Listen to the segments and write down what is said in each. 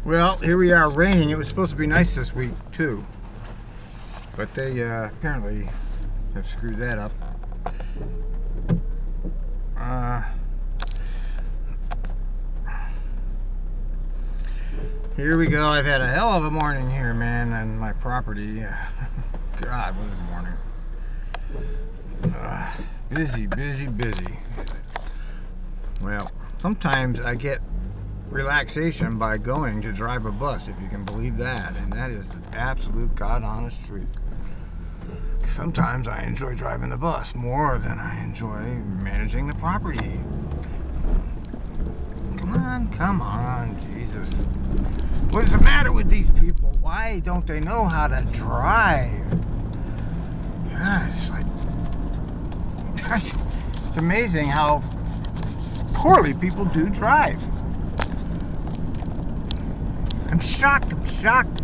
Well, here we are raining. It was supposed to be nice this week too, but they apparently have screwed that up. Here we go. I've had a hell of a morning here, man, on my property. God, what a morning. Busy, busy, busy. Well, sometimes I get relaxation by going to drive a bus, if you can believe that, and that is the absolute God-honest truth. Sometimes I enjoy driving the bus more than I enjoy managing the property. Come on, Jesus. What is the matter with these people? Why don't they know how to drive? God, it's like, it's amazing how poorly people do drive. I'm shocked. Shocked.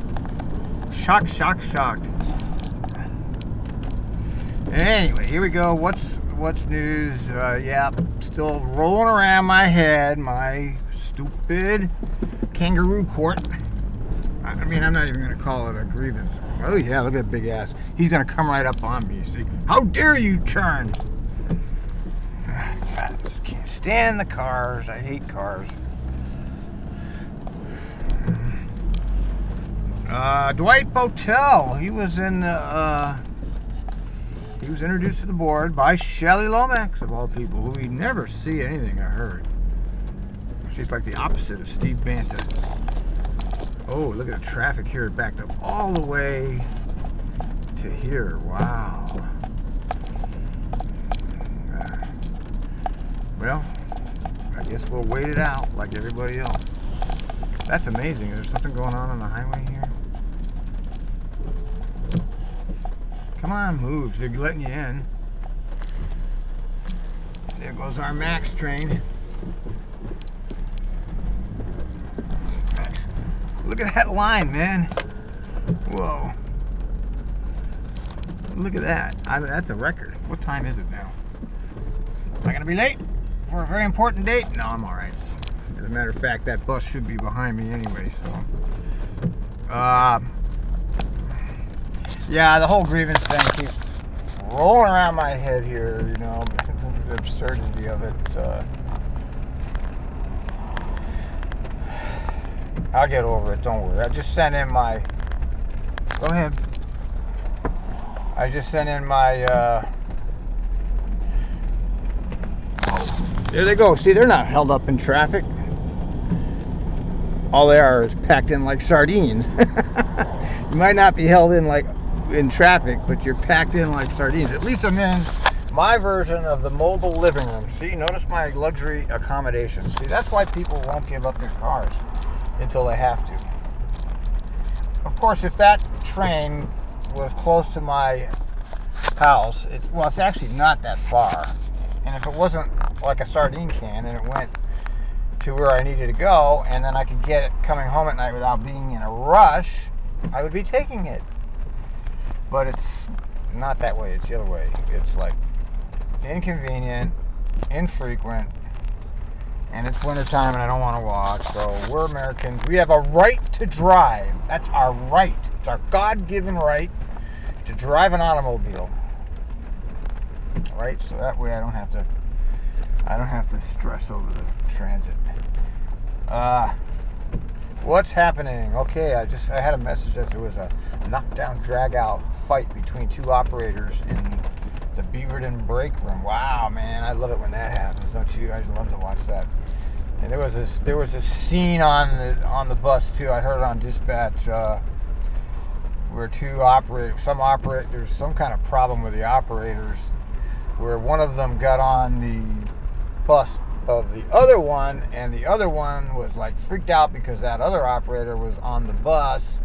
Anyway, here we go. What's news? Yeah, still rolling around my head, my stupid kangaroo court. I mean, I'm not even going to call it a grievance. Oh yeah, look at that big ass. He's going to come right up on me. See? How dare you turn? I just can't stand the cars. I hate cars. Dwight Botel, he was introduced to the board by Shelly Lomax, of all people, who we never see anything I heard. She's like the opposite of Steve Banta. Oh, look at the traffic here. It backed up all the way to here. Wow. Well, I guess we'll wait it out like everybody else. That's amazing. Is there something going on the highway here? Come on, move. They're letting you in. There goes our Max train. Look at that line, man. Whoa. Look at that. That's a record. What time is it now? Am I going to be late for a very important date? No, I'm alright. As a matter of fact, that bus should be behind me anyway, so. Yeah, the whole grievance thing keeps rolling around my head here, you know, the absurdity of it. I'll get over it, don't worry. I just sent in my... Go ahead. I just sent in my... There they go. See, they're not held up in traffic. All they are is packed in like sardines. You might not be held in like in traffic, but you're packed in like sardines. At least I'm in my version of the mobile living room. See, notice my luxury accommodation. See, that's why people won't give up their cars until they have to. Of course, if that train was close to my house, well, it's actually not that far. And if it wasn't like a sardine can and it went to where I needed to go, and then I could get it coming home at night without being in a rush, I would be taking it. But it's not that way. It's the other way. It's like inconvenient, infrequent, and it's wintertime and I don't want to walk. So we're Americans. We have a right to drive. That's our right. It's our God-given right to drive an automobile. Right? So that way I don't have to stress over the transit. What's happening? Okay, I had a message that there was a knockdown, drag-out fight between two operators in the Beaverton break room. Wow, man, I love it when that happens. Don't you? I love to watch that. And there was this scene on the bus too. I heard it on dispatch where there's some kind of problem with the operators, where one of them got on the bus of the other one, and the other one was like freaked out because that other operator was on the bus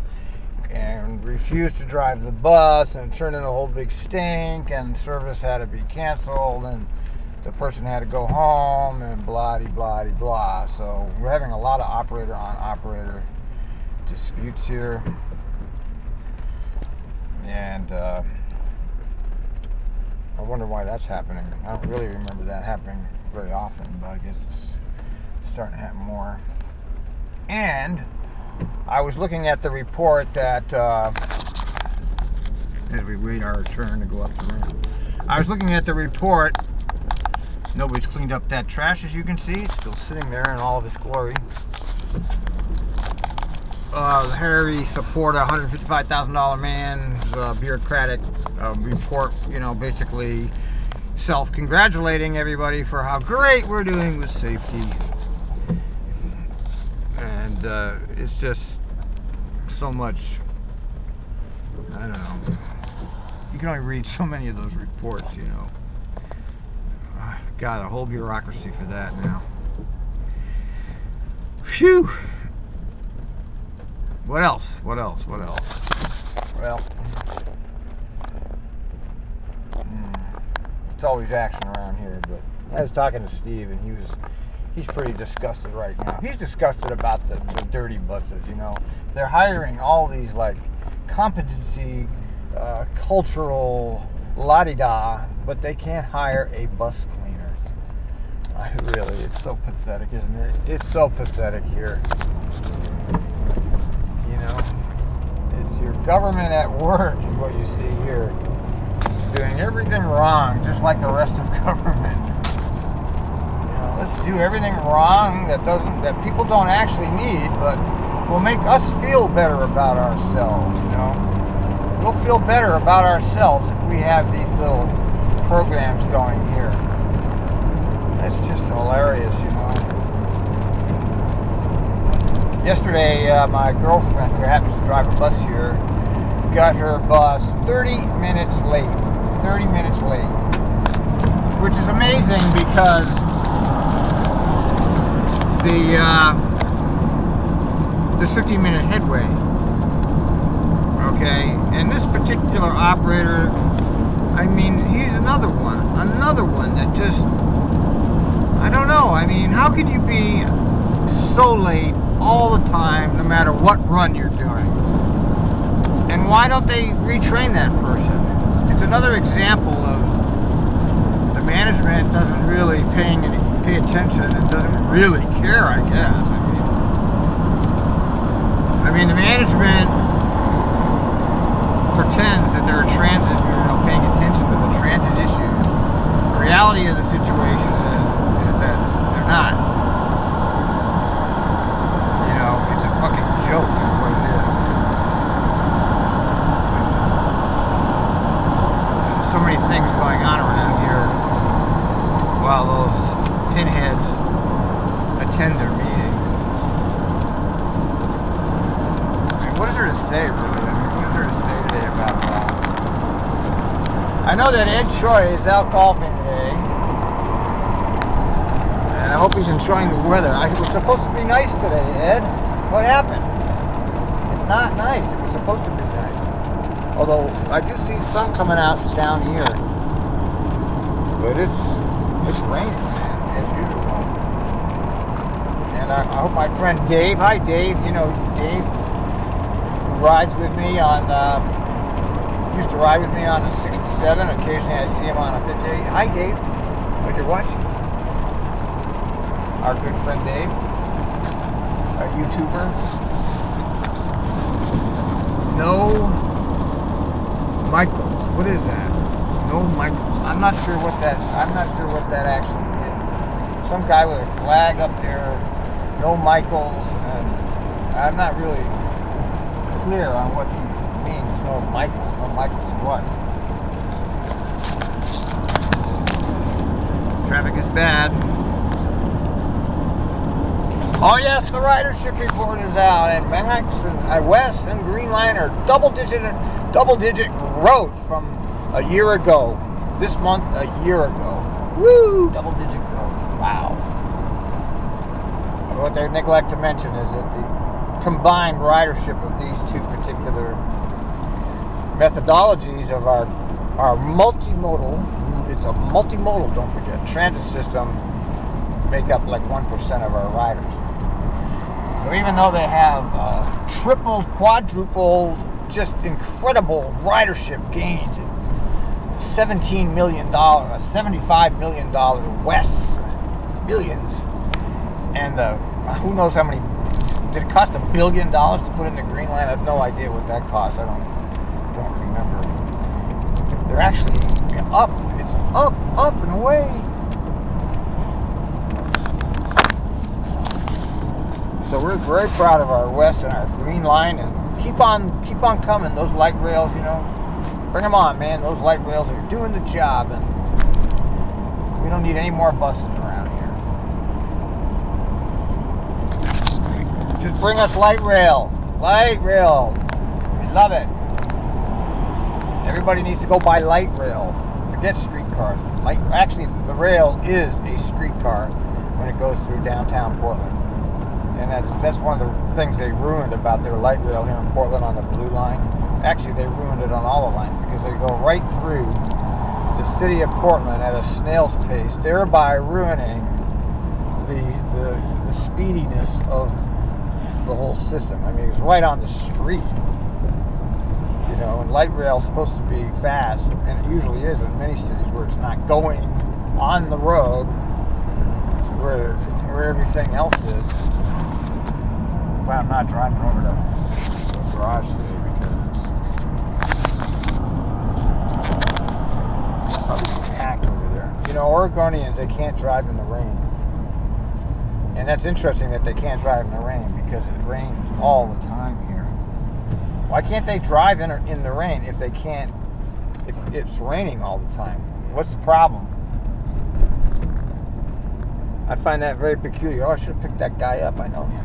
and refused to drive the bus, and it turned into a whole big stink, and service had to be canceled, and the person had to go home, and blah de blah de blah. So we're having a lot of operator on operator disputes here, and I wonder why that's happening. I don't really remember that happening very often, but I guess it's starting to happen more. And I was looking at the report that, as we wait our turn to go up the ramp, I was looking at the report. Nobody's cleaned up that trash, as you can see. It's still sitting there in all of its glory. The Harry support $155,000 man's bureaucratic report, you know, basically self-congratulating everybody for how great we're doing with safety. And it's just so much, I don't know, you can only read so many of those reports, you know. Got a whole bureaucracy for that now. Phew! What else? What else? What else? Well, it's always action around here, but I was talking to Steve, and he's pretty disgusted right now. He's disgusted about the dirty buses, you know. They're hiring all these, like, competency, cultural la-di-da, but they can't hire a bus cleaner. Really, it's so pathetic, isn't it? It's so pathetic here. You know, it's your government at work is what you see here. It's doing everything wrong, just like the rest of government. You know, let's do everything wrong that people don't actually need, but will make us feel better about ourselves, you know. We'll feel better about ourselves if we have these little programs going here. It's just hilarious, you know. Yesterday, my girlfriend, who happens to drive a bus here, got her bus 30 minutes late. 30 minutes late. Which is amazing because there's 15-minute headway. Okay? And this particular operator, I mean, he's another one that just, I don't know. I mean, how can you be so late all the time, no matter what run you're doing? And why don't they retrain that person? It's another example of the management doesn't really pay attention and doesn't really care, I guess. I mean, the management pretends that they're transit, you know, paying attention to the transit issues. The reality of the situation is that they're not. You know, it's a fucking joke is what it is. There's so many things going on around here while those pinheads attend their meetings. I mean, what is there to say, really? I mean, what is there to say today about that? I know that Ed Choi is out golfing today, and I hope he's enjoying the weather. It was supposed to be nice today, Ed. What happened? It's not nice. It was supposed to be nice. Although I do see sun coming out down here, but it's raining, man, as usual. And I hope my friend Dave. Hi, Dave. You know Dave, who rides with me on. Used to ride with me on a 67. Occasionally I see him on a 58. Hi, Dave. What you're watching? Our good friend Dave, a YouTuber. No Michaels. What is that? No Michaels. I'm not sure what that actually is. Some guy with a flag up there. No Michaels, and I'm not really clear on what he means. No Michaels. No Michaels what? Traffic is bad. Oh yes, the ridership report is out, and Max and Wes and Green Line are double-digit growth from a year ago. This month, a year ago. Woo! Double-digit growth. Wow. What they neglect to mention is that the combined ridership of these two particular methodologies of our multimodal, it's a multimodal, don't forget, transit system, make up like 1% of our riders. So even though they have tripled, quadrupled, just incredible ridership gains, $17 million, $75 million West, billions, and who knows how many did it cost $1 billion to put in the Green Line? I have no idea what that cost. I don't remember. They're actually up. It's up and away. So we're very proud of our West and our Green Line, and keep on coming. Those light rails, you know, bring them on, man. Those light rails are doing the job, and we don't need any more buses around here. Just bring us light rail. Light rail. We love it. Everybody needs to go by light rail. Forget streetcars. Actually, the rail is a streetcar when it goes through downtown Portland. And that's one of the things they ruined about their light rail here in Portland on the Blue Line. Actually, they ruined it on all the lines because they go right through the city of Portland at a snail's pace, thereby ruining the speediness of the whole system. I mean, it's right on the street. You know, and light rail is supposed to be fast, and it usually is in many cities where it's not going on the road where everything else is. Well, I'm not driving over to the garage today because it's probably packed over there. You know, Oregonians, they can't drive in the rain. And that's interesting that they can't drive in the rain because it rains all the time here. Why can't they drive in the rain if they can't, if it's raining all the time? What's the problem? I find that very peculiar. Oh, I should have picked that guy up. I know him.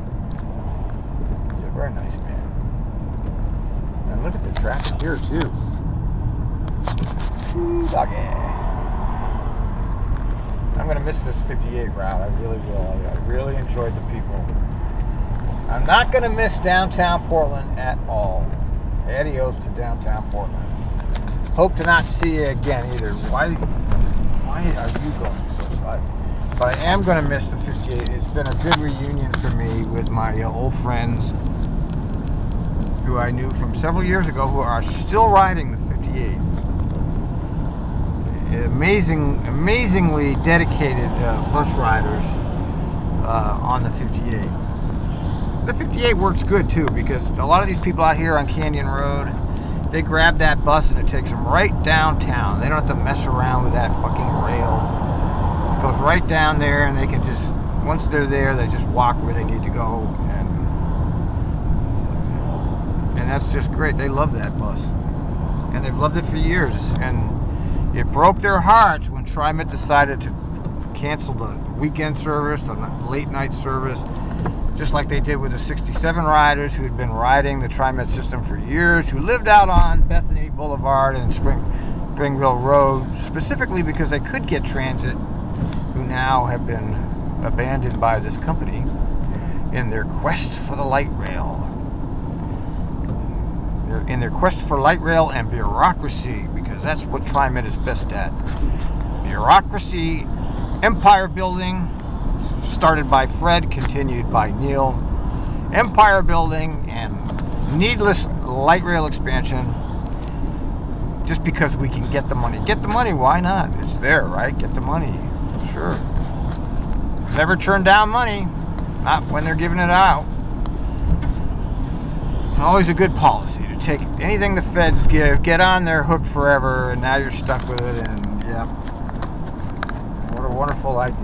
He's a very nice man. And look at the traffic here, too. Doggy. I'm going to miss this 58 route. I really will. I really enjoyed the people. I'm not going to miss downtown Portland at all. Adios to downtown Portland. Hope to not see you again either. Why are you going so slow? But I am going to miss the 58. It's been a good reunion for me with my old friends who I knew from several years ago who are still riding the 58. Amazingly dedicated bus riders on the 58. The 58 works good too because a lot of these people out here on Canyon Road, they grab that bus and it takes them right downtown. They don't have to mess around with that fucking rail. It goes right down there and they can just, once they're there, they just walk where they need to go. And that's just great. They love that bus. And they've loved it for years. And it broke their hearts when TriMet decided to cancel the weekend service, the late night service, just like they did with the 67 riders who had been riding the TriMet system for years, who lived out on Bethany Boulevard and Springville Road, specifically because they could get transit, who now have been abandoned by this company in their quest for the light rail. In their quest for light rail and bureaucracy, because that's what TriMet is best at. Bureaucracy, empire building, started by Fred, continued by Neil. Empire building and needless light rail expansion just because we can get the money. Get the money, why not? It's there, right? Get the money. Sure. Never turn down money, not when they're giving it out. Always a good policy to take anything the feds give, get on their hook forever, and now you're stuck with it, and yeah. What a wonderful idea.